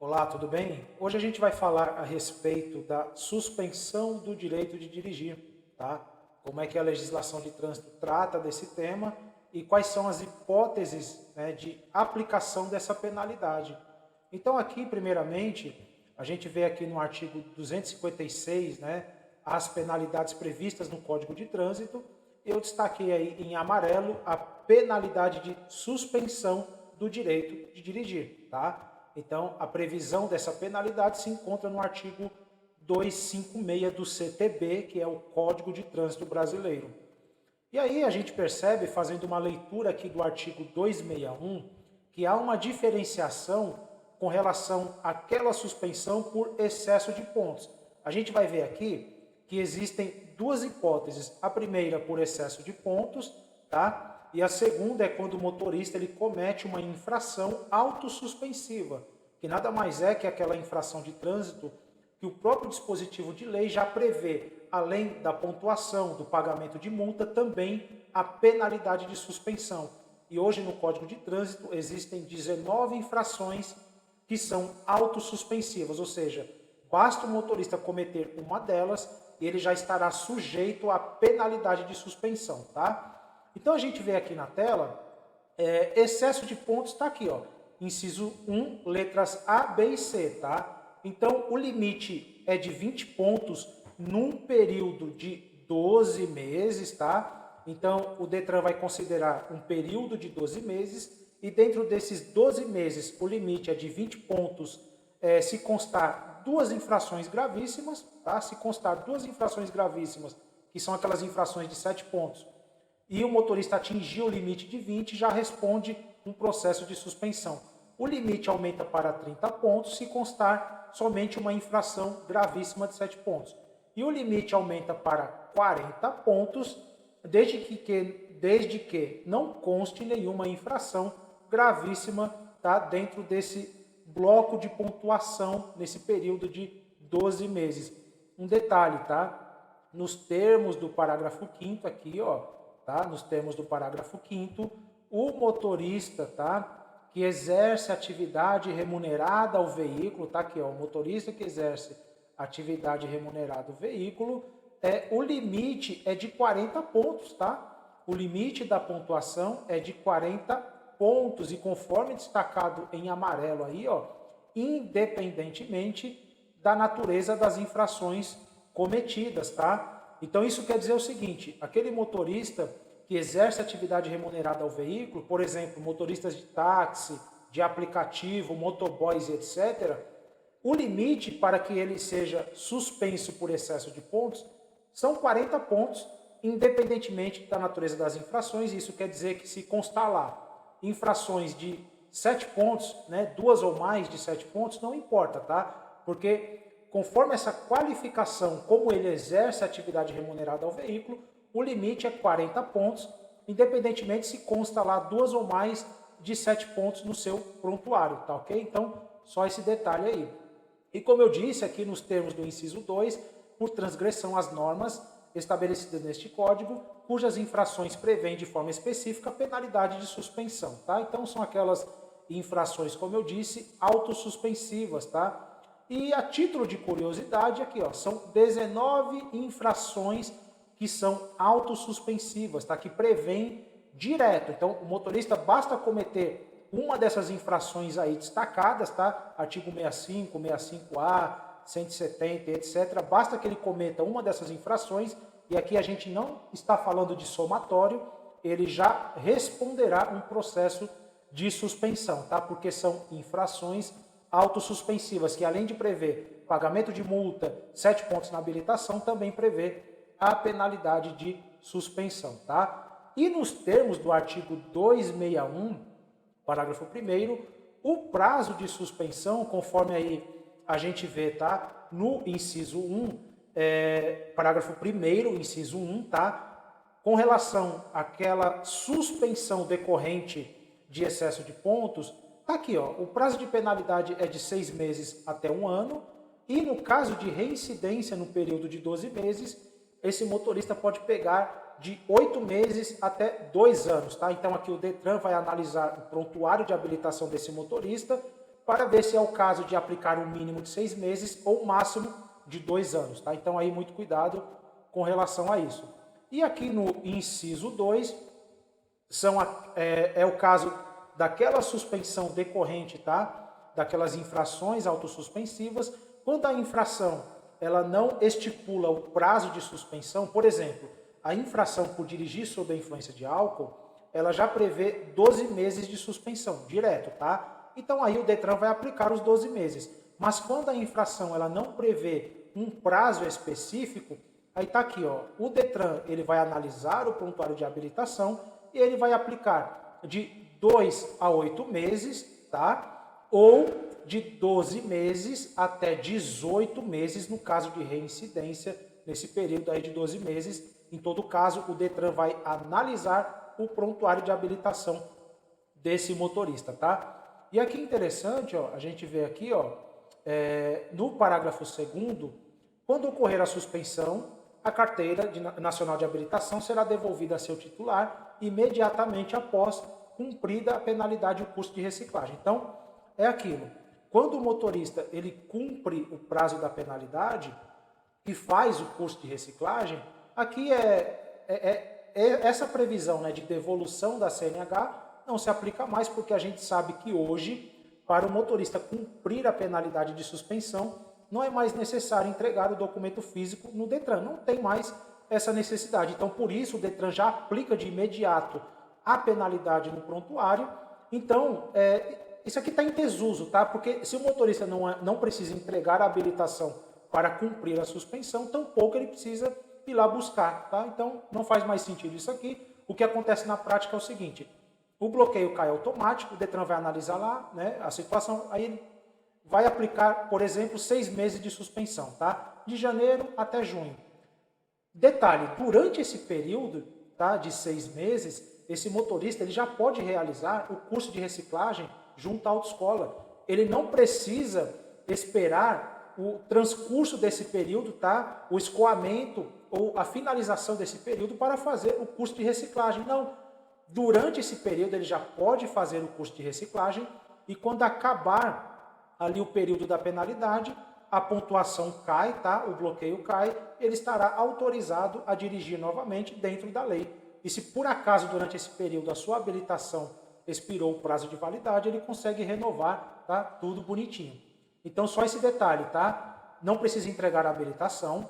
Olá, tudo bem? Hoje a gente vai falar a respeito da suspensão do direito de dirigir, tá? Como é que a legislação de trânsito trata desse tema e quais são as hipóteses, né, de aplicação dessa penalidade. Então aqui, primeiramente, a gente vê aqui no artigo 256, né, as penalidades previstas no Código de Trânsito. Eu destaquei aí em amarelo a penalidade de suspensão do direito de dirigir, tá? Então, a previsão dessa penalidade se encontra no artigo 256 do CTB, que é o Código de Trânsito Brasileiro. E aí a gente percebe, fazendo uma leitura aqui do artigo 261, que há uma diferenciação com relação àquela suspensão por excesso de pontos. A gente vai ver aqui que existem duas hipóteses. A primeira por excesso de pontos, tá? E a segunda é quando o motorista ele comete uma infração autossuspensiva, que nada mais é que aquela infração de trânsito que o próprio dispositivo de lei já prevê, além da pontuação, do pagamento de multa, também a penalidade de suspensão. E hoje no Código de Trânsito existem 19 infrações que são autossuspensivas, ou seja, basta o motorista cometer uma delas e ele já estará sujeito à penalidade de suspensão, tá? Então a gente vê aqui na tela, excesso de pontos está aqui, ó, inciso 1, letras A, B e C, tá? Então o limite é de 20 pontos num período de 12 meses, tá? Então o Detran vai considerar um período de 12 meses e dentro desses 12 meses o limite é de 20 pontos se constar duas infrações gravíssimas, tá? Se constar duas infrações gravíssimas, que são aquelas infrações de 7 pontos, e o motorista atingir o limite de 20, já responde um processo de suspensão. O limite aumenta para 30 pontos se constar somente uma infração gravíssima de 7 pontos. E o limite aumenta para 40 pontos, desde que não conste nenhuma infração gravíssima, tá, dentro desse bloco de pontuação nesse período de 12 meses. Um detalhe, tá? Nos termos do parágrafo 5º aqui, ó, tá? Nos termos do parágrafo 5º, o motorista, tá, que exerce atividade remunerada ao veículo, tá aqui, ó, o motorista que exerce atividade remunerada ao veículo, o limite é de 40 pontos, tá? O limite da pontuação é de 40 pontos e conforme destacado em amarelo aí, ó, independentemente da natureza das infrações cometidas, tá? Então isso quer dizer o seguinte, aquele motorista que exerce atividade remunerada ao veículo, por exemplo, motoristas de táxi, de aplicativo, motoboys, etc., o limite para que ele seja suspenso por excesso de pontos são 40 pontos, independentemente da natureza das infrações. Isso quer dizer que se constar lá infrações de 7 pontos, né, duas ou mais de 7 pontos, não importa, tá? Porque conforme essa qualificação, como ele exerce a atividade remunerada ao veículo, o limite é 40 pontos, independentemente se consta lá duas ou mais de 7 pontos no seu prontuário, tá ok? Então, só esse detalhe aí. E como eu disse aqui nos termos do inciso 2, por transgressão às normas estabelecidas neste código, cujas infrações prevêem de forma específica a penalidade de suspensão, tá? Então são aquelas infrações, como eu disse, autossuspensivas, tá? E a título de curiosidade aqui, ó, são 19 infrações que são autossuspensivas, tá? Que prevêem direto. Então o motorista basta cometer uma dessas infrações aí destacadas, tá? Artigo 65, 65A, 170, etc. Basta que ele cometa uma dessas infrações, e aqui a gente não está falando de somatório, ele já responderá um processo de suspensão, tá? Porque são infrações autossuspensivas, que além de prever pagamento de multa, 7 pontos na habilitação, também prevê a penalidade de suspensão, tá? E nos termos do artigo 261, parágrafo 1º, o prazo de suspensão, conforme aí a gente vê, tá? No inciso 1, parágrafo 1º, inciso 1, tá? Com relação àquela suspensão decorrente de excesso de pontos, tá aqui, ó, o prazo de penalidade é de 6 meses até 1 ano, e no caso de reincidência no período de 12 meses, esse motorista pode pegar de 8 meses até 2 anos, tá? Então aqui o Detran vai analisar o prontuário de habilitação desse motorista, para ver se é o caso de aplicar um mínimo de 6 meses ou um máximo de 2 anos. Tá? Então, aí muito cuidado com relação a isso. E aqui no inciso 2, é o caso daquela suspensão decorrente, tá? Daquelas infrações autossuspensivas, quando a infração ela não estipula o prazo de suspensão. Por exemplo, a infração por dirigir sob a influência de álcool, ela já prevê 12 meses de suspensão, direto, tá? Então aí o Detran vai aplicar os 12 meses. Mas quando a infração ela não prevê um prazo específico, aí tá aqui, ó, o Detran ele vai analisar o prontuário de habilitação e ele vai aplicar de 2 a 8 meses, tá? Ou de 12 meses até 18 meses no caso de reincidência, nesse período aí de 12 meses. Em todo caso, o Detran vai analisar o prontuário de habilitação desse motorista, tá? E aqui interessante, ó, a gente vê aqui, ó, no parágrafo 2º, quando ocorrer a suspensão, a carteira nacional de habilitação será devolvida a seu titular imediatamente após cumprida a penalidade e o custo de reciclagem. Então, é aquilo. Quando o motorista ele cumpre o prazo da penalidade e faz o custo de reciclagem, aqui essa previsão, né, de devolução da CNH não se aplica mais, porque a gente sabe que hoje, para o motorista cumprir a penalidade de suspensão, não é mais necessário entregar o documento físico no Detran. Não tem mais essa necessidade. Então, por isso, o Detran já aplica de imediato a penalidade no prontuário. Então, isso aqui está em desuso, tá? Porque se o motorista não precisa entregar a habilitação para cumprir a suspensão, tampouco ele precisa ir lá buscar, tá? Então, não faz mais sentido isso aqui. O que acontece na prática é o seguinte: o bloqueio cai automático, o Detran vai analisar lá, né, a situação, aí ele vai aplicar, por exemplo, 6 meses de suspensão, tá? De janeiro até junho. Detalhe, durante esse período, tá, de 6 meses, esse motorista ele já pode realizar o curso de reciclagem junto à autoescola. Ele não precisa esperar o transcurso desse período, tá? O escoamento ou a finalização desse período para fazer o curso de reciclagem. Não. Durante esse período ele já pode fazer o curso de reciclagem e quando acabar ali o período da penalidade, a pontuação cai, tá? O bloqueio cai, ele estará autorizado a dirigir novamente dentro da lei. E se por acaso durante esse período a sua habilitação expirou o prazo de validade, ele consegue renovar, tá? Tudo bonitinho. Então só esse detalhe, tá? Não precisa entregar a habilitação.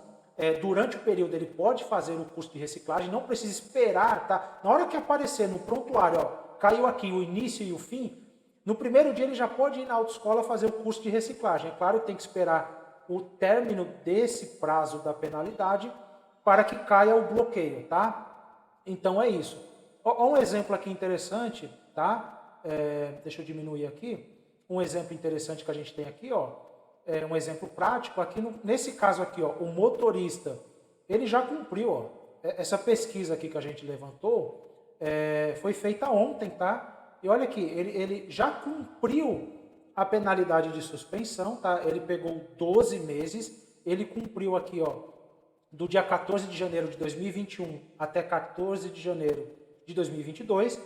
Durante o período ele pode fazer o curso de reciclagem, não precisa esperar, tá? Na hora que aparecer no prontuário, ó, caiu aqui o início e o fim, no primeiro dia ele já pode ir na autoescola fazer o curso de reciclagem. É claro que tem que esperar o término desse prazo da penalidade para que caia o bloqueio, tá? Então é isso. Ó, um exemplo aqui interessante, tá? Deixa eu diminuir aqui. Um exemplo interessante que a gente tem aqui, ó, um exemplo prático. Aqui nesse caso aqui, ó, o motorista, ele já cumpriu, ó, essa pesquisa aqui que a gente levantou, foi feita ontem, tá? E olha aqui, ele já cumpriu a penalidade de suspensão, tá? Ele pegou 12 meses, ele cumpriu aqui, ó, do dia 14 de janeiro de 2021 até 14 de janeiro de 2022,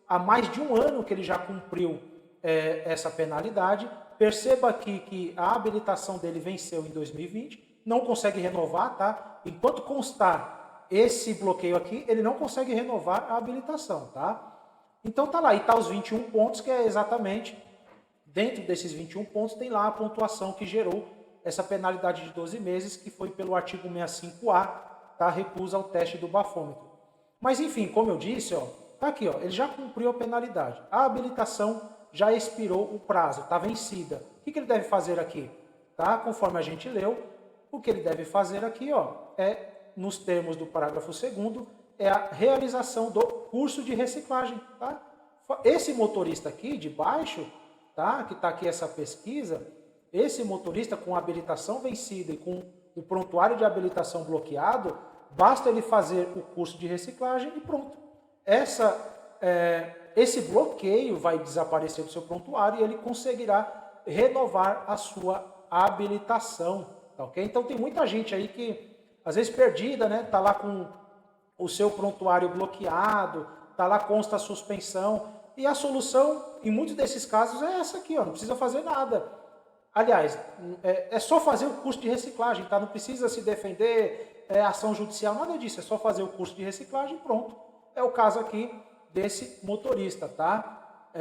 há mais de um ano que ele já cumpriu essa penalidade. Perceba aqui que a habilitação dele venceu em 2020, não consegue renovar, tá? Enquanto constar esse bloqueio aqui, ele não consegue renovar a habilitação, tá? Então tá lá, e tá os 21 pontos, que é exatamente, dentro desses 21 pontos, tem lá a pontuação que gerou essa penalidade de 12 meses, que foi pelo artigo 65A, tá? Recusa ao teste do bafômetro. Mas enfim, como eu disse, ó, tá aqui, ó, ele já cumpriu a penalidade. A habilitação já expirou o prazo, tá vencida. O que ele deve fazer aqui? Tá? Conforme a gente leu, o que ele deve fazer aqui, ó, nos termos do parágrafo 2º, é a realização do curso de reciclagem, tá? Esse motorista aqui de baixo, tá? Que está aqui essa pesquisa, esse motorista com habilitação vencida e com o prontuário de habilitação bloqueado, basta ele fazer o curso de reciclagem e pronto. Esse bloqueio vai desaparecer do seu prontuário e ele conseguirá renovar a sua habilitação, tá ok? Então tem muita gente aí que, às vezes perdida, né? Tá lá com o seu prontuário bloqueado, tá lá consta a suspensão, E a solução, em muitos desses casos, é essa aqui, ó, não precisa fazer nada. Aliás, é só fazer o curso de reciclagem, tá? Não precisa se defender, ação judicial, nada disso. É só fazer o curso de reciclagem e pronto. É o caso aqui desse motorista, tá?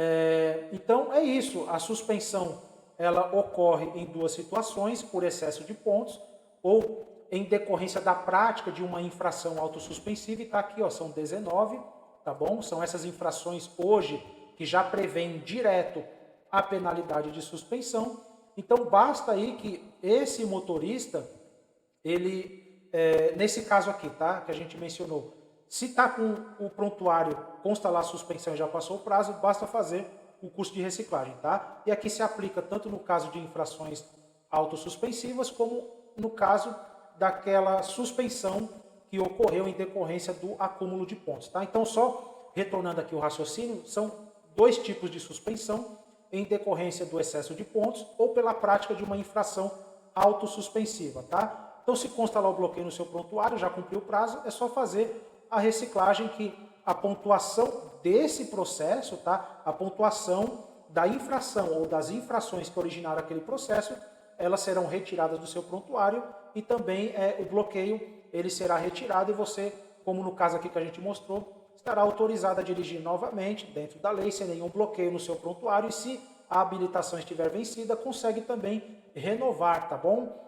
Então, é isso. A suspensão, ela ocorre em duas situações, por excesso de pontos ou em decorrência da prática de uma infração autossuspensiva. E tá aqui, ó, são 19, tá bom? São essas infrações hoje que já prevêem direto a penalidade de suspensão. Então, basta aí que esse motorista, ele, nesse caso aqui, tá, que a gente mencionou, se está com o prontuário, consta lá a suspensão e já passou o prazo, basta fazer o curso de reciclagem, tá? E aqui se aplica tanto no caso de infrações autossuspensivas, como no caso daquela suspensão que ocorreu em decorrência do acúmulo de pontos, tá? Então, só retornando aqui o raciocínio, são dois tipos de suspensão: em decorrência do excesso de pontos ou pela prática de uma infração autossuspensiva, tá? Então, se consta lá o bloqueio no seu prontuário, já cumpriu o prazo, é só fazer a reciclagem, que a pontuação desse processo, tá? A pontuação da infração ou das infrações que originaram aquele processo, elas serão retiradas do seu prontuário e também o bloqueio, ele será retirado e você, como no caso aqui que a gente mostrou, estará autorizado a dirigir novamente, dentro da lei, sem nenhum bloqueio no seu prontuário, e se a habilitação estiver vencida, consegue também renovar, tá bom?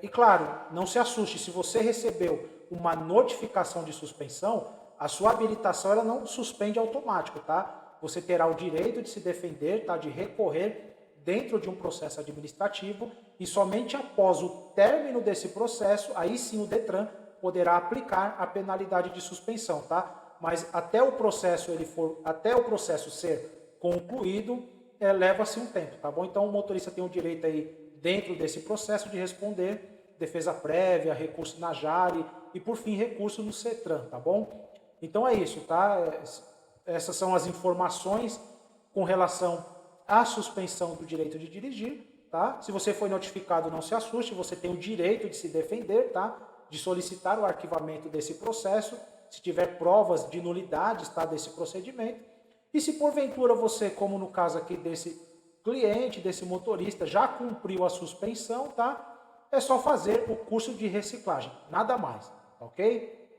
E claro, não se assuste, se você recebeu uma notificação de suspensão, a sua habilitação ela não suspende automático, tá? Você terá o direito de se defender, tá? De recorrer dentro de um processo administrativo, e somente após o término desse processo, aí sim o Detran poderá aplicar a penalidade de suspensão, tá? Mas até o processo ser concluído, leva-se um tempo, tá bom? Então o motorista tem o direito aí, dentro desse processo, de responder defesa prévia, recurso na Jari e, por fim, recurso no CETRAN, tá bom? Então é isso, tá? Essas são as informações com relação à suspensão do direito de dirigir, tá? Se você foi notificado, não se assuste, você tem o direito de se defender, tá? De solicitar o arquivamento desse processo, se tiver provas de nulidade, tá, desse procedimento. E se porventura você, como no caso aqui desse cliente, desse motorista, já cumpriu a suspensão, tá? É só fazer o curso de reciclagem, nada mais, ok?